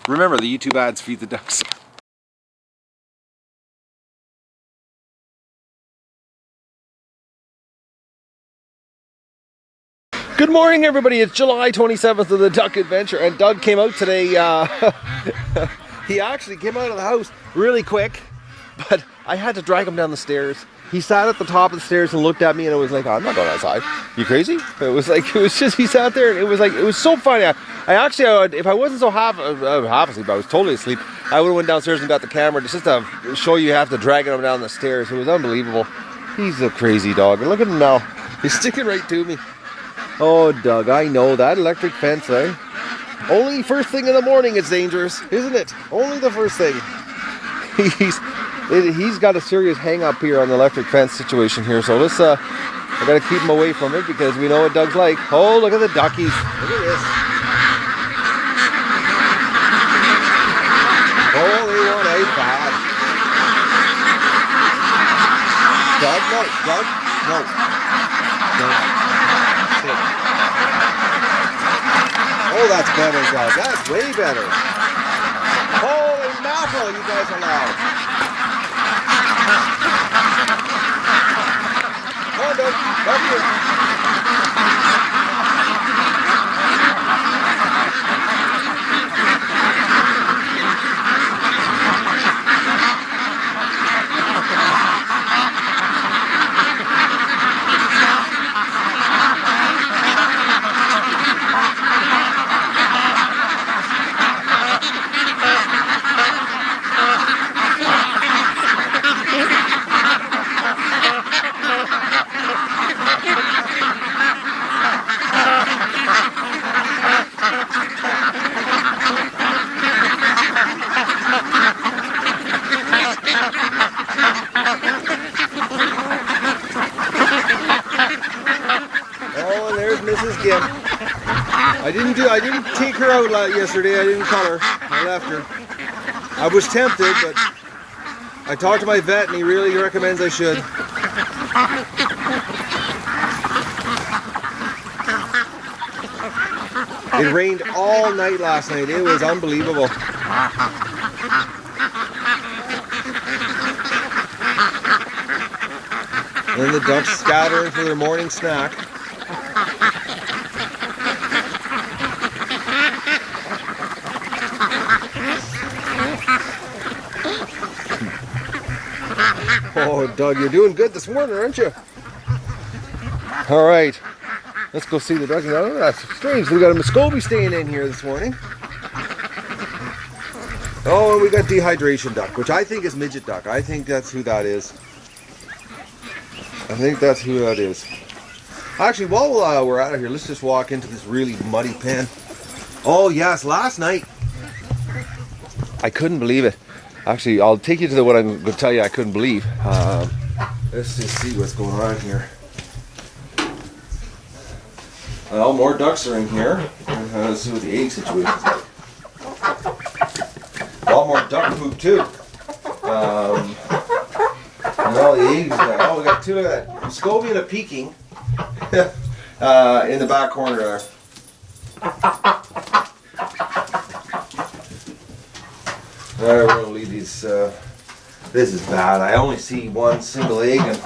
Remember, the YouTube ads feed the ducks. Good morning, everybody. It's July 27th of the Duck Adventure, and Doug came out today. He actually came out of the house really quick, but I had to drag him down the stairs. He sat at the top of the stairs and looked at me, and it was like, oh, I'm not going outside. You crazy? It was just, he sat there, and it was so funny. I actually, if I wasn't so half asleep, I was totally asleep, I would have went downstairs and got the camera just to show you have to drag him down the stairs. It was unbelievable. He's a crazy dog, and look at him now. He's sticking right to me. Oh, Doug, I know that electric fence, eh? Only first thing in the morning it's dangerous, isn't it? Only the first thing. He's got a serious hang up here on the electric fence situation here, so let's I gotta keep him away from it because we know what Doug's like. Oh, look at the duckies. Look at this. Oh, they want a bad. Doug, no. Doug, no. No. Oh, that's better, Doug. That's way better. Holy mackerel, you guys are loud. Come on, Doug. Come here. Mrs. Gimp. I didn't take her out yesterday. I didn't cull her. I left her. I was tempted, but I talked to my vet and he really recommends I should. It rained all night last night. It was unbelievable. And then the ducks scattering for their morning snack. Oh, Doug, you're doing good this morning, aren't you? All right, let's go see the ducks. Oh, that's strange. We got a Muscovy staying in here this morning. Oh, and we got dehydration duck, which I think is midget duck. I think that's who that is. Actually, while we're out of here, let's just walk into this really muddy pen. Oh, yes, last night. I couldn't believe it. Actually, I'll take you to what I'm going to tell you I couldn't believe. Let's just see what's going on here. Well, more ducks are in here. Let's see what the egg situation is like. A lot more duck poop, too. And all the eggs. Oh, we got two of that. Muscovy and a Pekin in the back corner there. We're going to leave these. This is bad. I only see one single egg, and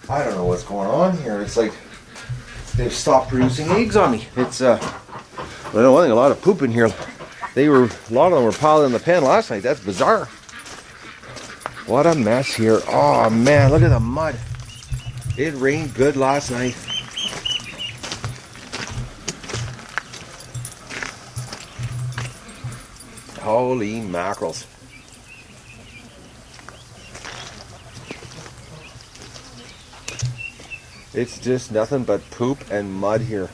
I don't know what's going on here. It's like they've stopped producing eggs on me. It's I know one thing. A lot of poop in here. A lot of them were piled in the pen last night. That's bizarre. What a mess here. Oh man, look at the mud. It rained good last night. Holy mackerels. It's just nothing but poop and mud here.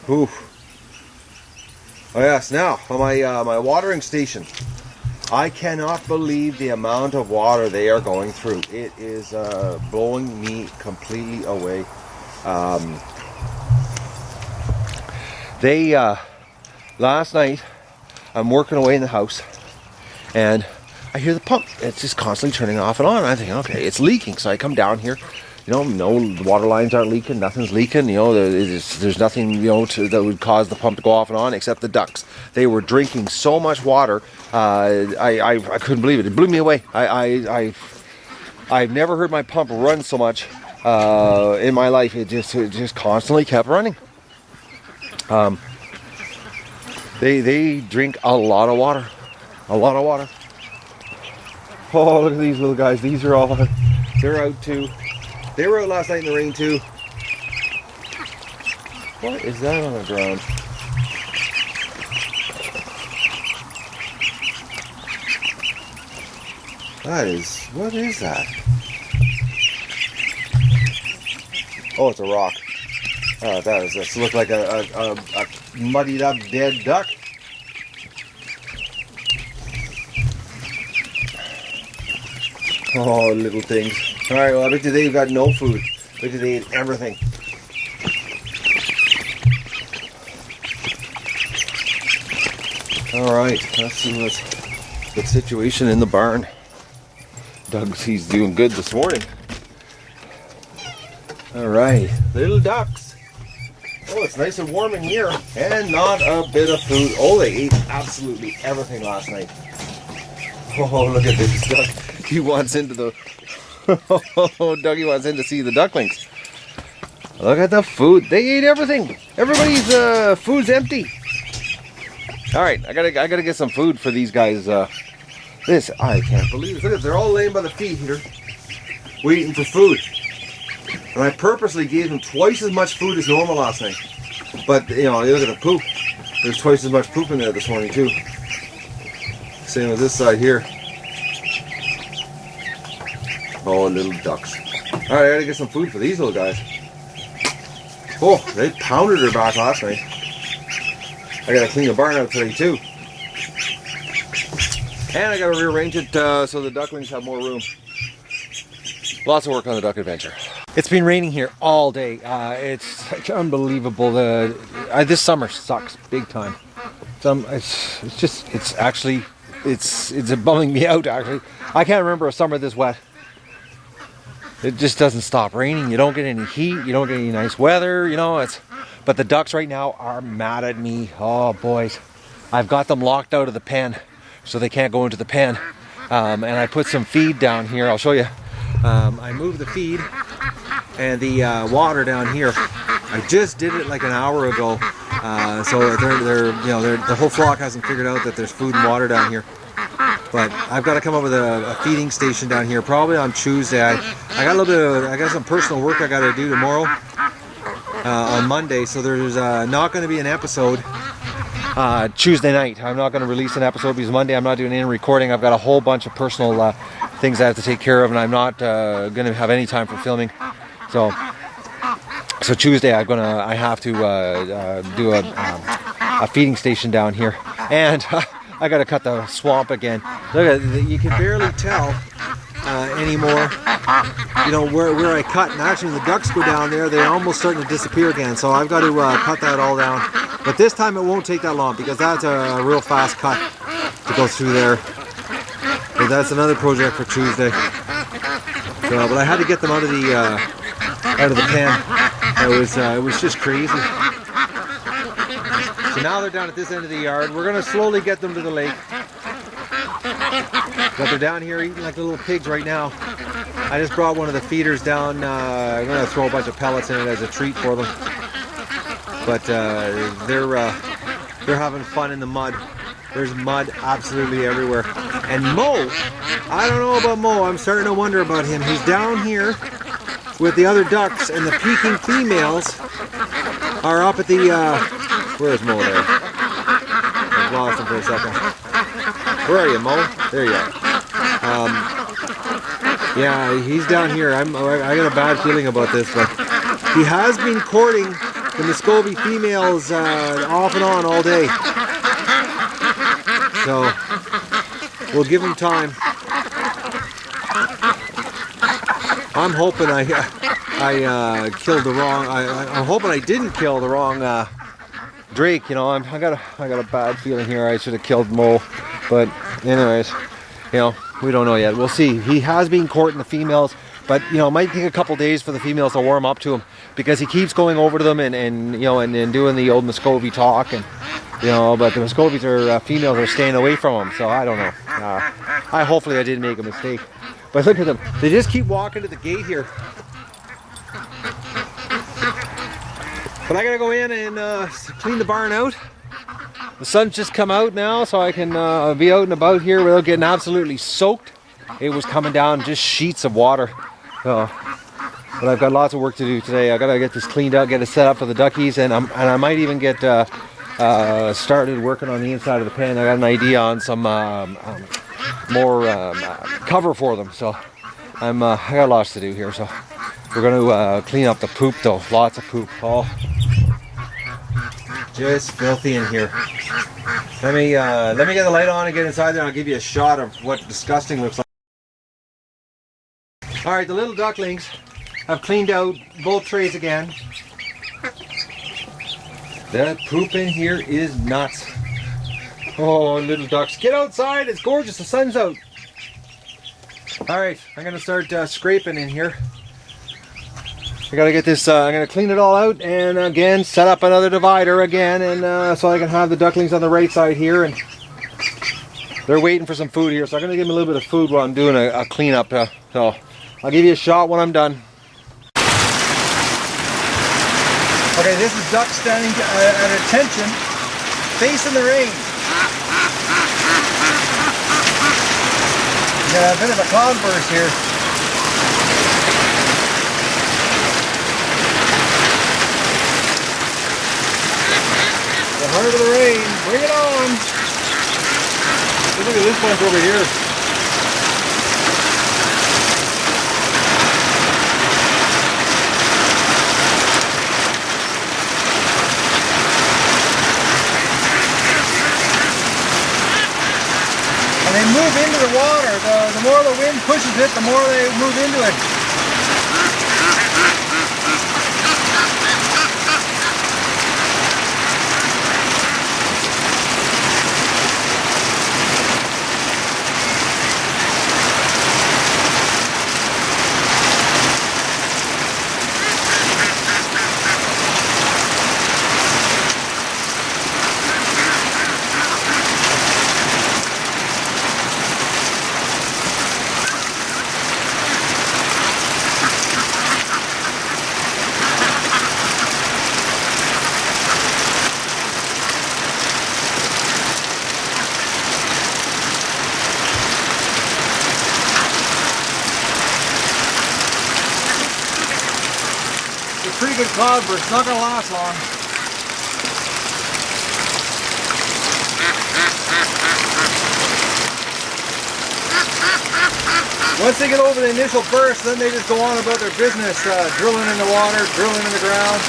Oof. Oh yes, now on my watering station. I cannot believe the amount of water they are going through. It is blowing me completely away. Last night, I'm working away in the house, and I hear the pump. It's just constantly turning off and on. I'm thinking, okay, it's leaking. So I come down here You know, no, the water lines aren't leaking, nothing's leaking. You know, there's nothing, you know, that would cause the pump to go off and on except the ducks. They were drinking so much water, I couldn't believe it. It blew me away. I've never heard my pump run so much in my life. It just constantly kept running. They drink a lot of water. A lot of water. Oh, look at these little guys. These are all, they're out too. They were out last night in the rain too. What is that on the ground? What is that? Oh, it's a rock. Oh, that looks like a muddied up dead duck. Oh, little things. Alright, well, I bet you they've got no food. I bet you they ate everything. Alright, let's see what's the situation in the barn. He's doing good this morning. Alright, little ducks. Oh, it's nice and warm in here. And not a bit of food. Oh, they ate absolutely everything last night. Oh, look at this duck. He wants into the... Oh, Dougie wants in to see the ducklings. Look at the food. They ate everything. Everybody's food's empty. Alright, I gotta get some food for these guys. This, I can't believe it. Look at, they're all laying by the feet here, waiting for food. And I purposely gave them twice as much food as normal last night. But, you know, look at the poop. There's twice as much poop in there this morning, too. Same with this side here. Oh, little ducks. Alright, I gotta get some food for these little guys. Oh, they pounded her back last night. I gotta clean the barn out today, too. And I gotta rearrange it so the ducklings have more room. Lots of work on the duck adventure. It's been raining here all day. It's like unbelievable. This summer sucks big time. It's actually bumming me out. Actually, I can't remember a summer this wet. It just doesn't stop raining. You don't get any heat. You don't get any nice weather. You know, but the ducks right now are mad at me. Oh boys, I've got them locked out of the pen, so they can't go into the pen. And I put some feed down here. I'll show you. I moved the feed and the water down here. I just did it like an hour ago. So the whole flock hasn't figured out that there's food and water down here. But I've got to come up with a feeding station down here probably on Tuesday. I got some personal work I got to do tomorrow on Monday. So there's not going to be an episode Tuesday night. I'm not going to release an episode because Monday I'm not doing any recording. I've got a whole bunch of personal things I have to take care of, and I'm not going to have any time for filming. So Tuesday I have to do a feeding station down here, and I got to cut the swamp again. Look at it, you can barely tell anymore. You know where I cut, and actually when the ducks go down there, they're almost starting to disappear again. So I've got to cut that all down. But this time it won't take that long because that's a real fast cut to go through there. But that's another project for Tuesday. So, but I had to get them out of the pen. It was just crazy. So now they're down at this end of the yard. We're gonna slowly get them to the lake. But they're down here eating like little pigs right now. I just brought one of the feeders down. I'm gonna throw a bunch of pellets in it as a treat for them. But they're having fun in the mud. There's mud absolutely everywhere. And Mo, I don't know about Mo. I'm starting to wonder about him. He's down here with the other ducks, and the Peking females are up at the, where's Mo there? I've lost him for a second. Where are you, Mo? There you are. Yeah, he's down here. I got a bad feeling about this, but he has been courting the Muscovy females off and on all day. So we'll give him time. I'm hoping I killed the wrong. I'm hoping I didn't kill the wrong Drake. You know, I got a bad feeling here. I should have killed Mo, but anyways, you know, we don't know yet. We'll see. He has been courting the females, But you know, it might take a couple days for the females to warm up to him, because he keeps going over to them and you know, and doing the old Muscovy talk, and you know, but the Muscovies are females are staying away from him. So I don't know. Hopefully I didn't make a mistake. But look at them. They just keep walking to the gate here. But I gotta go in and clean the barn out. The sun's just come out now, so I can be out and about here without getting absolutely soaked. It was coming down just sheets of water. So, but I've got lots of work to do today. I gotta get this cleaned out, get it set up for the duckies, and I might even get started working on the inside of the pen. I got an idea on some more cover for them. So I got lots to do here. So we're gonna clean up the poop though. Lots of poop. Oh, just filthy in here. Let me get the light on and get inside there, and I'll give you a shot of what disgusting looks like. Alright, the little ducklings have cleaned out both trays again. The poop in here is nuts. Oh, little ducks, get outside, it's gorgeous, the sun's out. Alright, I'm going to start scraping in here. I gotta get this, I'm gonna clean it all out and again set up another divider again, and so I can have the ducklings on the right side here, and they're waiting for some food here, so I'm gonna give them a little bit of food while I'm doing a cleanup. So I'll give you a shot when I'm done. Okay, this is duck standing at attention, facing the rain. Got a bit of a cloudburst here. The heart of the rain, bring it on! Look at this bunch over here. And they move into the water. The more the wind pushes it, the more they move into it. Pretty good cloudburst, it's not going to last long. Once they get over the initial burst, then they just go on about their business, drilling in the water, drilling in the ground.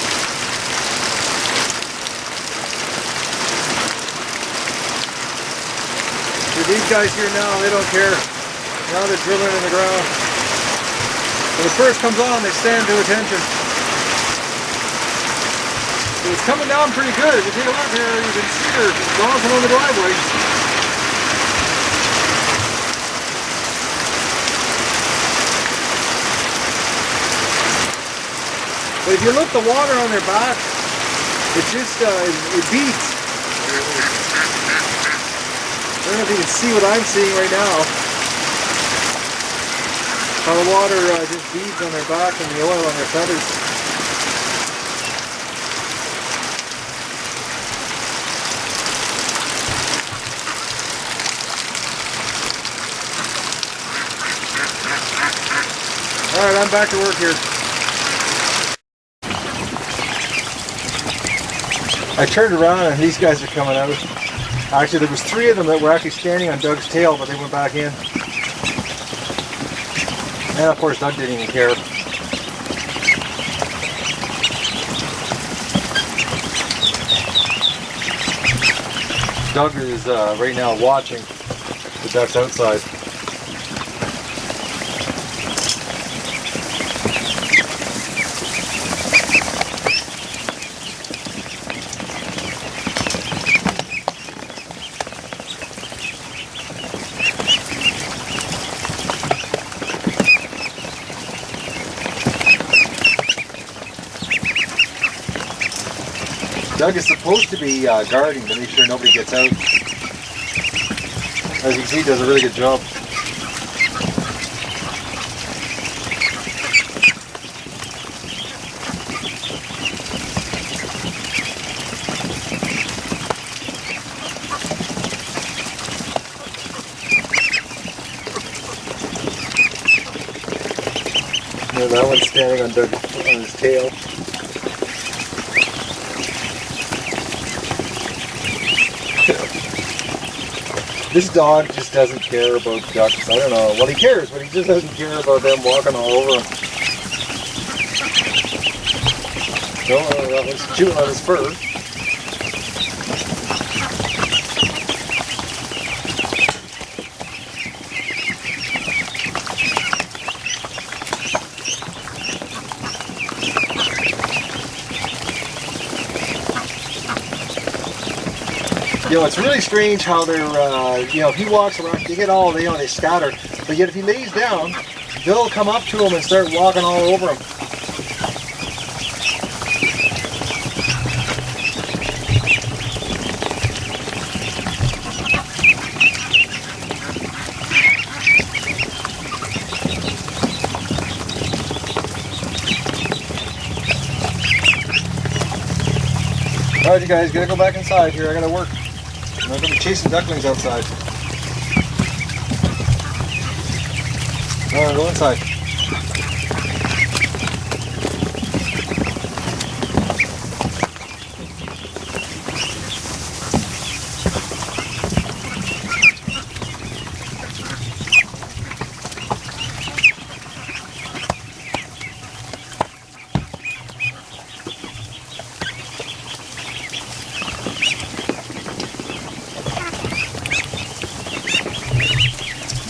So these guys here now, they don't care. Now they're drilling in the ground. When the burst comes on, they stand to attention. It's coming down pretty good. If you take a look here, you can see her bouncing on the driveway. But if you look, the water on their back, it just, it beats. I don't know if you can see what I'm seeing right now. How the water just beads on their back and the oil on their feathers. Alright, I'm back to work here. I turned around and these guys are coming out. Actually, there was 3 of them that were actually standing on Doug's tail, but they went back in. And of course, Doug didn't even care. Doug is right now watching the ducks outside. Doug is supposed to be guarding to make sure nobody gets out. As you can see, he does a really good job. That one's standing on his tail. This dog just doesn't care about ducks. I don't know. Well, he cares, but he just doesn't care about them walking all over him. No, that one's chewing on his fur. You know, it's really strange how they're, you know, if he walks around, they get all, you know, they scatter. But yet if he lays down, they'll come up to him and start walking all over him. Alright you guys, gotta go back inside here, I gotta work. I'm going to be chasing ducklings outside. Alright, go inside.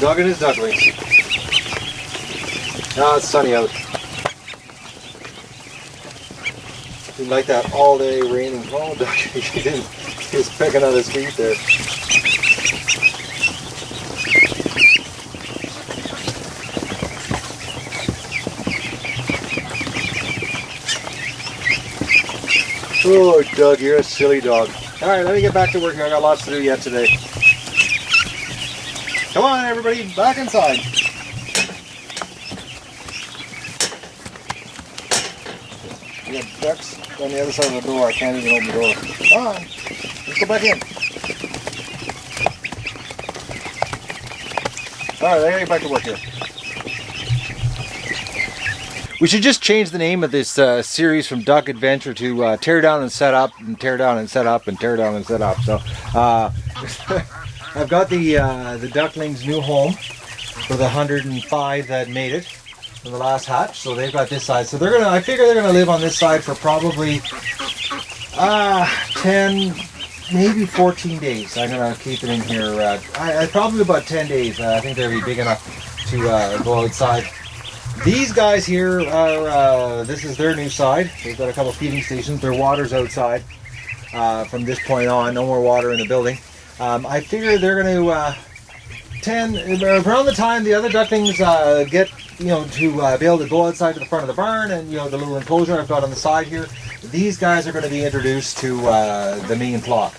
Dog and his ducklings. Now it's sunny out. Didn't like that all day raining. Oh, duck, he didn't. He was picking on his feet there. Oh, Doug, you're a silly dog. All right, let me get back to work here. I got lots to do yet today. Come on, everybody, back inside. We got ducks on the other side of the door. I can't even open the door. Come on, let's go back in. All right, I gotta get back to work here. We should just change the name of this series from Duck Adventure to Tear Down and Set Up, and Tear Down and Set Up, and Tear Down and Set Up. So, I've got the ducklings' new home for the 105 that made it from the last hatch. So they've got this side. So they're gonna. I figure they're gonna live on this side for probably 10, maybe 14 days. I'm gonna keep it in here. Probably about 10 days. I think they'll be big enough to go outside. These guys here are. This is their new side. They've got a couple feeding stations. Their water's outside from this point on. No more water in the building. I figure they're going to around the time the other ducklings get, you know, to be able to go outside to the front of the barn and, you know, the little enclosure I've got on the side here. These guys are going to be introduced to the main flock.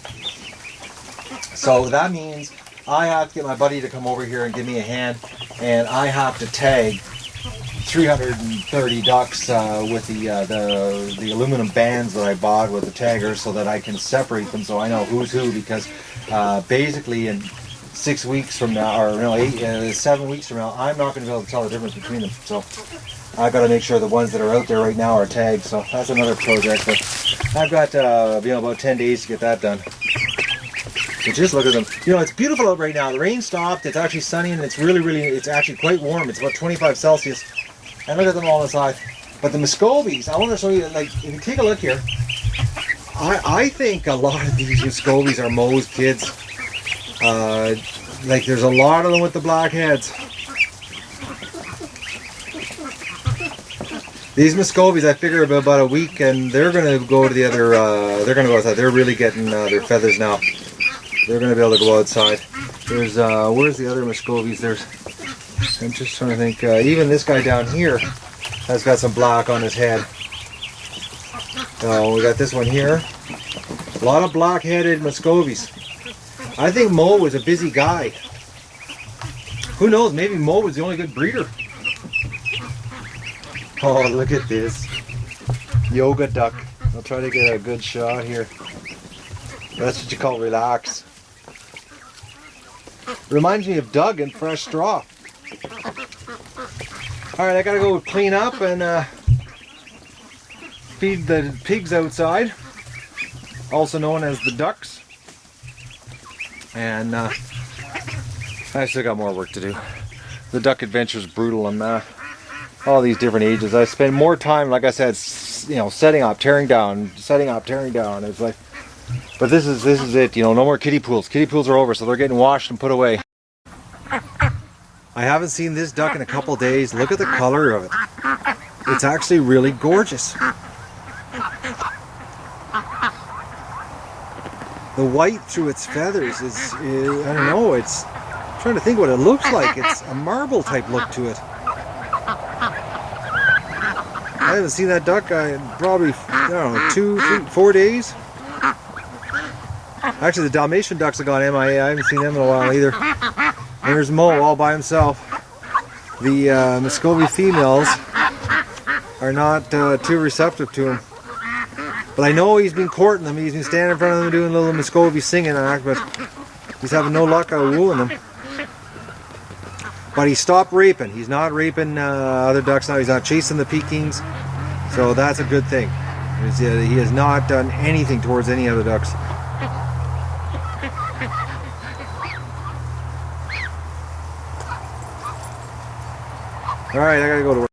So that means I have to get my buddy to come over here and give me a hand, and I have to tag 330 ducks with the aluminum bands that I bought with the taggers, so that I can separate them so I know who's who, because basically in 6 weeks from now, or no, 7 weeks from now, I'm not going to be able to tell the difference between them. So I've got to make sure the ones that are out there right now are tagged. So that's another project, but I've got about 10 days to get that done. But just look at them. You know, it's beautiful out right now. The rain stopped. It's actually sunny, and it's it's actually quite warm. It's about 25 Celsius. And look at them all on the side. But the Muscovies, I want to show you, like, if you take a look here, I think a lot of these Muscovies are Moe's kids. Like, there's a lot of them with the black heads. These Muscovies, I figure about a week, and they're going to go to the other, they're going to go outside. They're really getting their feathers now. They're going to be able to go outside. There's, where's the other Muscovies? I'm just trying to think, even this guy down here has got some black on his head. So we got this one here. A lot of black-headed Muscovies. I think Mo was a busy guy. Who knows, maybe Mo was the only good breeder. Oh, look at this. Yoga duck. I'll try to get a good shot here. That's what you call relax. Reminds me of Doug and fresh straw. Alright, I gotta go clean up and feed the pigs outside, also known as the ducks. And I still got more work to do. The duck adventure is brutal, and all these different ages. I spend more time, like I said, you know, setting up, tearing down, setting up, tearing down. It's like, but this is it. You know, no more kiddie pools. Kiddie pools are over, so they're getting washed and put away. I haven't seen this duck in a couple days. Look at the color of it. It's actually really gorgeous. The white through its feathers is I don't know, I'm trying to think what it looks like. It's a marble type look to it. I haven't seen that duck in probably, I don't know, 2, 3, 4 days. Actually, the Dalmatian ducks have gone MIA. I haven't seen them in a while either. There's Mo all by himself. The Muscovy females are not too receptive to him. But I know he's been courting them. He's been standing in front of them doing a little Muscovy singing act, but he's having no luck out wooing them. But he stopped raping. He's not raping other ducks now. He's not chasing the Pekins. So that's a good thing. He has not done anything towards any other ducks. Alright, I gotta go to work.